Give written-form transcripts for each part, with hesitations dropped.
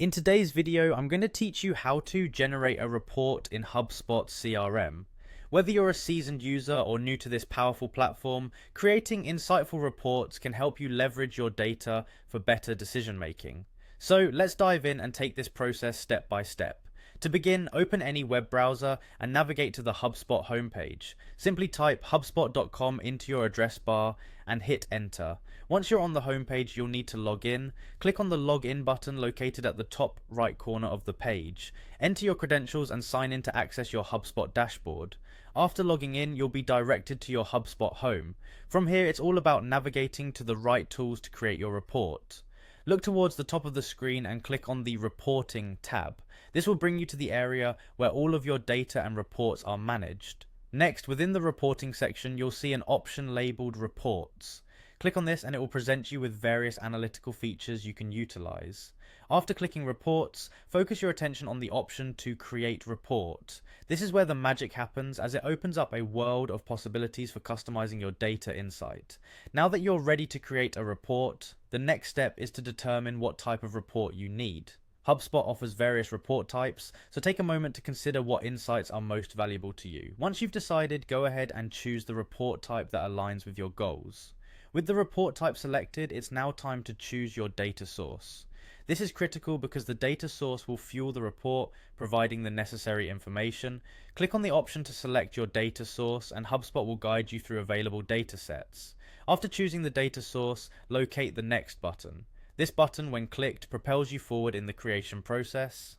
In today's video, I'm going to teach you how to generate a report in HubSpot CRM. Whether you're a seasoned user or new to this powerful platform, creating insightful reports can help you leverage your data for better decision making. So let's dive in and take this process step by step. To begin, open any web browser and navigate to the HubSpot homepage. Simply type hubspot.com into your address bar and hit enter. Once you're on the homepage, you'll need to log in. Click on the login button located at the top right corner of the page. Enter your credentials and sign in to access your HubSpot dashboard. After logging in, you'll be directed to your HubSpot home. From here, it's all about navigating to the right tools to create your report. Look towards the top of the screen and click on the Reporting tab. This will bring you to the area where all of your data and reports are managed. Next, within the Reporting section, you'll see an option labeled Reports. Click on this and it will present you with various analytical features you can utilize. After clicking Reports, focus your attention on the option to Create Report. This is where the magic happens, as it opens up a world of possibilities for customizing your data insight. Now that you're ready to create a report, the next step is to determine what type of report you need. HubSpot offers various report types, so take a moment to consider what insights are most valuable to you. Once you've decided, go ahead and choose the report type that aligns with your goals. With the report type selected, it's now time to choose your data source. This is critical because the data source will fuel the report, providing the necessary information. Click on the option to select your data source and HubSpot will guide you through available data sets. After choosing the data source, locate the Next button. This button, when clicked, propels you forward in the creation process.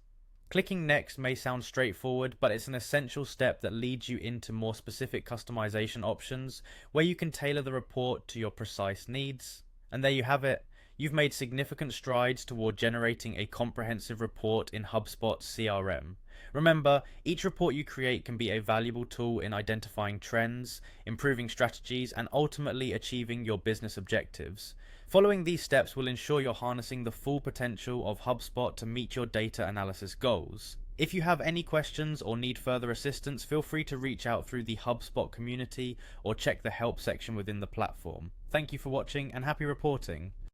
Clicking Next may sound straightforward, but it's an essential step that leads you into more specific customization options where you can tailor the report to your precise needs. And there you have it. You've made significant strides toward generating a comprehensive report in HubSpot CRM. Remember, each report you create can be a valuable tool in identifying trends, improving strategies, and ultimately achieving your business objectives. Following these steps will ensure you're harnessing the full potential of HubSpot to meet your data analysis goals. If you have any questions or need further assistance, feel free to reach out through the HubSpot community or check the help section within the platform. Thank you for watching and happy reporting.